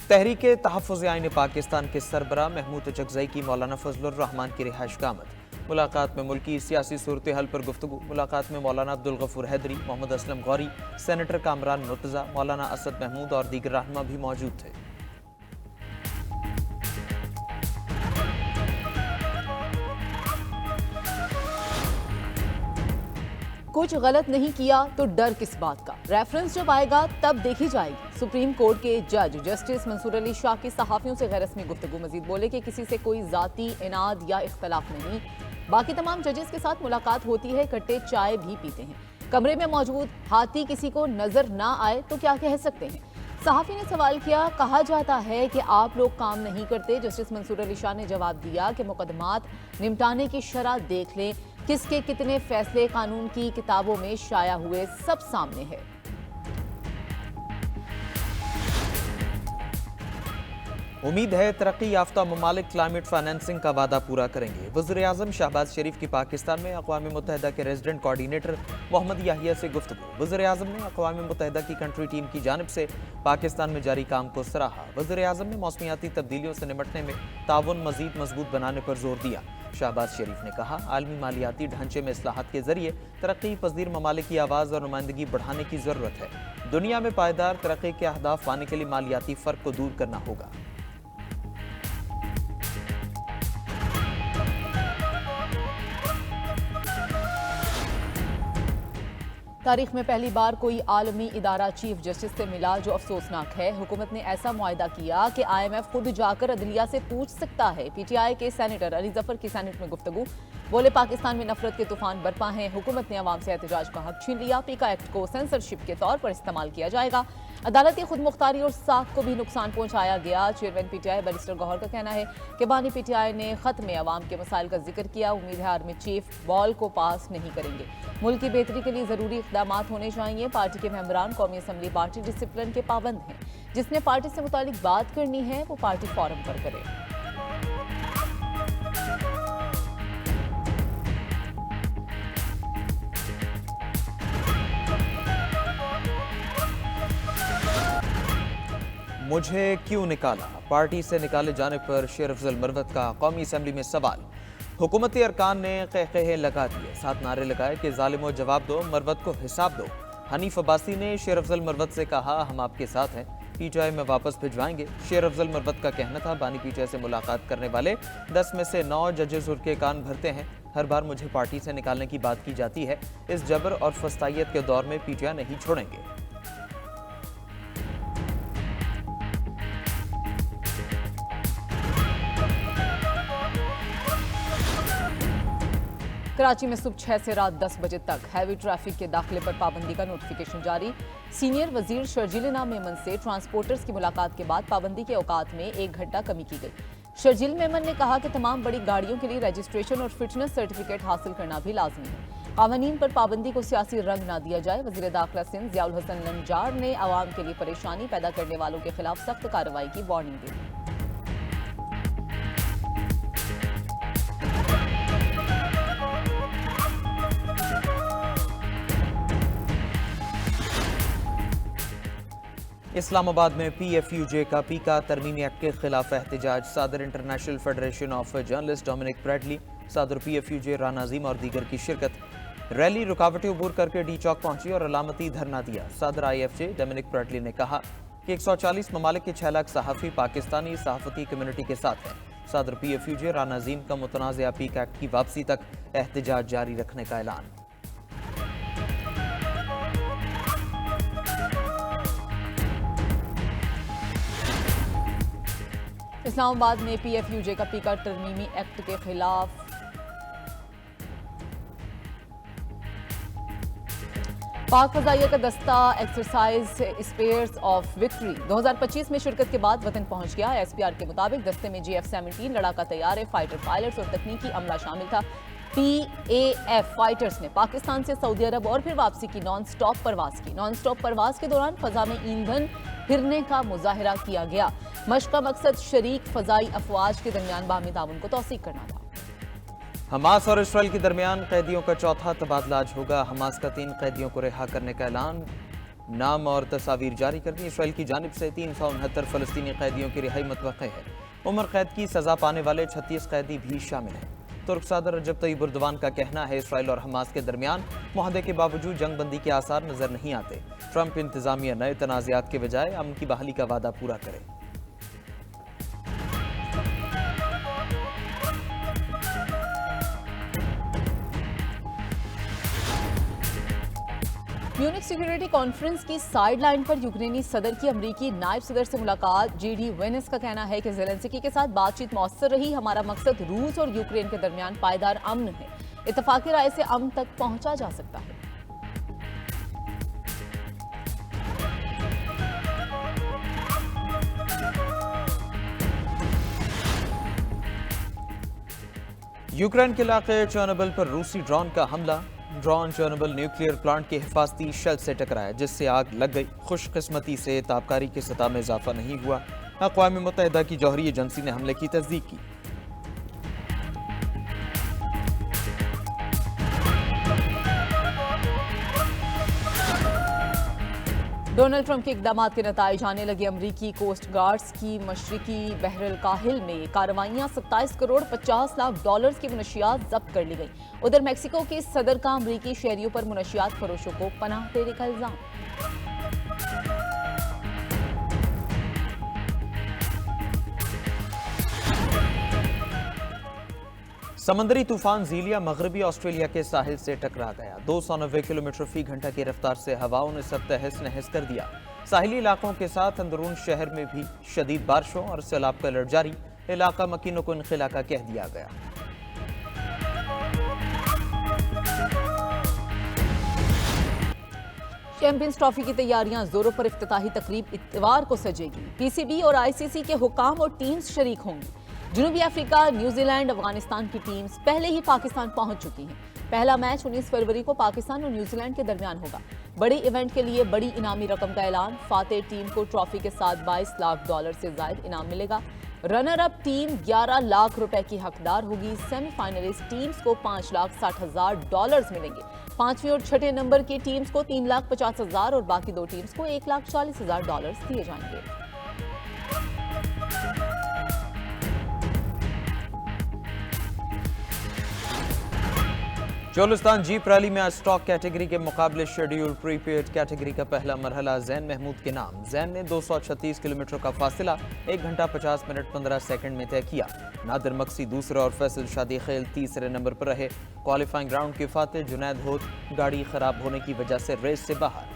तहरीक तहफ़्फ़ुज़ आइन पाकिस्तान के सरबराह महमूद चकज़ई की मौलाना फजलुर रहमान की रिहाइश का आमद। मुलाकात में मुल्की सियासी सूरत हाल पर गुफ्तगू। मुलाकात में मौलाना अब्दुल गफूर हैदरी, मोहम्मद असलम गौरी, सेनेटर कामरान मुर्तज़ा, मौलाना असद महमूद और दीगर रहनुमा भी मौजूद थे। कुछ गलत नहीं किया तो डर किस बात का, रेफरेंस जब आएगा तब देखी जाएगी। सुप्रीम कोर्ट के जज जस्टिस मंसूर अली शाह की सहाफियों से गैर रस्मी गुफ्तगू। मजीद बोले कि किसी से कोई जाती इनाद या इख्तलाफ नहीं, बाकी तमाम जजेस के साथ मुलाकात होती है, इकट्ठे चाय भी पीते हैं। कमरे में मौजूद हाथी किसी को नजर ना आए तो क्या कह सकते हैं। सहाफी ने सवाल किया, कहा जाता है कि आप लोग काम नहीं करते। जस्टिस मंसूर अली शाह ने जवाब दिया कि मुकदमात निपटाने की शरह देख लें, किसके कितने फैसले कानून की किताबों में शाया हुए सब सामने है। उम्मीद है तरक्की याफ्ता ममालिक क्लाइमेट फाइनेंसिंग का वादा पूरा करेंगे। वज़ीर-ए-आज़म शहबाज शरीफ की पाकिस्तान में अक़वाम मुत्तहिदा के रेजिडेंट कोऑर्डिनेटर मोहम्मद याहिया से गुफ्तगू। वज़ीर-ए-आज़म ने अक़वाम मुत्तहिदा की कंट्री टीम की जानिब से पाकिस्तान में जारी काम को सराहा। वज़ीर-ए-आज़म ने मौसमियाती तब्दीलियों से निपटने में ताउन मज़ीद मजबूत बनाने पर जोर दिया। शहबाज शरीफ ने कहा, आलमी मालियाती ढांचे में इस्लाहात के जरिए तरक्की पजीर ममालिक की आवाज़ और नुमाइंदगी बढ़ाने की ज़रूरत है। दुनिया में पायदार तरक्की के अहदाफ पाने के लिए मालियाती फ़र्क को दूर करना होगा। तारीख में पहली बार कोई आलमी इदारा चीफ जस्टिस से मिला, जो अफसोसनाक है। हुकूमत ने ऐसा मुआहदा किया कि IMF खुद जाकर अदलिया से पूछ सकता है। PTI के सेनेटर अली जफर की सेनेट में गुफ्तगू। बोले, पाकिस्तान में नफरत के तूफान बरपा हैं, हुकूमत ने अवाम से एहतजाज का हक छीन लिया। पीका एक्ट को सेंसरशिप के तौर पर इस्तेमाल किया जाएगा। अदालती खुद मुख्तारी और साख को भी नुकसान पहुंचाया गया। चेयरमैन PTI बैरिस्टर गौहर का कहना है कि बानी PTI ने खत में अवाम के मसाइल का जिक्र किया। उम्मीद है आर्मी चीफ बॉल को पास नहीं करेंगे। मुल्क की बेहतरी के लिए जरूरी इक़दामात होने चाहिए। पार्टी के मेंबरान कौमी असम्बली पार्टी डिसिप्लिन के पाबंद हैं। जिसने पार्टी से मुतालिक बात करनी है वो पार्टी फोरम पर करे। मुझे क्यों निकाला, पार्टी से निकाले जाने पर शेर अफजल मरवत का कौमी असम्बली में सवाल। हुकूमती अरकान ने कहकहे लगा दिए, साथ नारे लगाए कि जालिमो जवाब दो, मरवत को हिसाब दो। हनीफ अब्बासी ने शेर अफजल मरवत से कहा, हम आपके साथ हैं, PTI में वापस भिजवाएंगे। शेर अफजल मरवत का कहना था, बानी PTI से मुलाकात करने वाले 10 में से 9 जजेस उनके कान भरते हैं। हर बार मुझे पार्टी से निकालने की बात की जाती है। इस जबर और फस्तायत के दौर में PTI नहीं छोड़ेंगे। कराची में सुबह 6 से रात 10 बजे तक हैवी ट्रैफिक के दाखिले पर पाबंदी का नोटिफिकेशन जारी। सीनियर वजीर शर्जील इनाम मेमन से ट्रांसपोर्टर्स की मुलाकात के बाद पाबंदी के औकात में 1 घंटा कमी की गई। शर्जील मेमन ने कहा कि तमाम बड़ी गाड़ियों के लिए रजिस्ट्रेशन और फिटनेस सर्टिफिकेट हासिल करना भी लाजमी है। कानून पर पाबंदी को सियासी रंग ना दिया जाए। वजीर दाखिला सिंध ज़ियाउल हसन नंजार ने आवाम के लिए परेशानी पैदा करने वालों के खिलाफ सख्त कार्रवाई की वार्निंग दी। इस्लामाबाद में PFUJ का पीका तरमीमी एक्ट के खिलाफ एहतजाज। सदर international federation of journalist Dominic Bradley, सदर PFUJ राना अजीम और दीगर की शिरकत। रैली रुकावटें अबूर करके डी चौक पहुंची और अलामती धरना दिया। सदर IFJ डोमिनिक ब्रैडली ने कहा कि 140 ममालिक के 6 लाख सहाफ़ी पाकिस्तानी सहाफ़ती कम्युनिटी के साथ हैं। सदर PFUJ राना अजीम का मुतनाज़ा पीका एक्ट की वापसी तक एहतजाज जारी रखने का ऐलान। इस्लामाबाद में PFUJ का पीका तरमीमी एक्ट के खिलाफ पाक फजाइया का दस्ता एक्सरसाइज स्पेयर्स ऑफ विक्ट्री 2025 में शिरकत के बाद वतन पहुंच गया। SPR के मुताबिक दस्ते में GF-17 लड़ाका तैयार है, फाइटर पायलट्स और तकनीकी अमला शामिल था। PAF फाइटर्स ने पाकिस्तान से सऊदी अरब और फिर वापसी की नॉन स्टॉप परवाज की। नॉन स्टॉप परवाज के दौरान फजा में ईंधन फिरने का मुजाहिरा किया गया। मश्क का मकसद शरीक फजाई अफवाज के दरमियान बाहमी ताउन को तौसीक करना था। हमास और इसराइल के दरमियान कैदियों का चौथा तबादला आज होगा। हमास का 3 कैदियों को रिहा करने का ऐलान। नाम और तस्वीर जारी कर दी। इसराइल की जानिब से 369 फलस्तीनी कैदियों की रिहाई मुतवक्के है। उम्र कैद की सजा पाने वाले 36 कैदी भी शामिल हैं। तुर्क सदर रजब तय्यिब एर्दोगान का कहना है इसराइल और हमास के दरमियान मुआहदे के बावजूद जंग बंदी के आसार नजर नहीं आते। ट्रंप इंतजामिया नए तनाज़ात के बजाय अमन की बहाली का वादा पूरा करे। म्यूनिख सिक्योरिटी कॉन्फ्रेंस की साइडलाइन पर यूक्रेनी सदर की अमरीकी नायब सदर से मुलाकात। जेडी वेनेस का कहना है कि ज़ेलेंस्की के साथ बातचीत मौसर रही। हमारा मकसद रूस और यूक्रेन के दरमियान पायदार अमन है। इत्तफाकी राय से अमन तक पहुंचा जा सकता है। यूक्रेन के इलाके चर्नोबिल पर रूसी ड्रोन का हमला। ड्रोन चर्नोबिल न्यूक्लियर प्लांट के हिफाजती शेल से टकराया, जिससे आग लग गई। खुशकिस्मती से ताबकारी की सतह में इजाफा नहीं हुआ। अक़वाम मुत्तहिदा की जौहरी एजेंसी ने हमले की तस्दीक की। डोनाल्ड ट्रंप के इकदाम के नताइज आने लगे। अमरीकी कोस्ट गार्ड्स की मशरिकी बहरुल काहिल में कार्रवाइयां। 27 करोड़ 50 लाख डॉलर्स की मुनशियात जब्त कर ली गई। उधर मेक्सिको के सदर का अमरीकी शहरियों पर मुनशियात फरोशों को पनाह देने का इल्जाम। समंदरी तूफान ज़ीलिया मगरबी ऑस्ट्रेलिया के साहिल से टकरा गया। 290 किलोमीटर फी घंटा की रफ्तार से हवाओं ने सब तहस नहस कर दिया। साहिली इलाकों के साथ अंदरून शहर में भी शदीद बारिशों और सैलाब का अलर्ट जारी। इलाका मकीनों को इनखिला का कह दिया गया। चैंपियंस ट्रॉफी की तैयारियां जोरों पर। इफ्तिताही तकरीब इतवार को सजेगी। पीसीबी और आईसीसी के हुकाम और टीम्स शरीक होंगी। जनूबी अफ्रीका, न्यूजीलैंड, अफगानिस्तान की टीम्स पहले ही पाकिस्तान पहुंच चुकी हैं। पहला मैच 19 फरवरी को पाकिस्तान और न्यूजीलैंड के दरमियान होगा। बड़ी इवेंट के लिए बड़ी इनामी रकम का ऐलान। फातेह टीम को ट्रॉफी के साथ 22 लाख डॉलर से ज्यादा इनाम मिलेगा। रनर अप टीम 11 लाख रुपए की हकदार होगी। सेमीफाइनलिस्ट टीम्स को 5,60,000 डॉलर मिलेंगे। 5वीं और 6ठे नंबर की टीम्स को 3,50,000 और बाकी दो टीम्स को 1,40,000 डॉलर दिए जाएंगे। चोलिस्तान जीप रैली में आज स्टॉक कैटेगरी के मुकाबले शेड्यूल प्रीपेड कैटेगरी का पहला मरहला जैन महमूद के नाम। जैन ने 236 किलोमीटर का फासिला 1 घंटा 50 मिनट 15 सेकंड में तय किया। नादिर मक्सी दूसरे और फैसल शादी खेल तीसरे नंबर पर रहे। क्वालिफाइंग राउंड के फातेह जुनैद होत गाड़ी खराब होने की वजह से रेस से बाहर।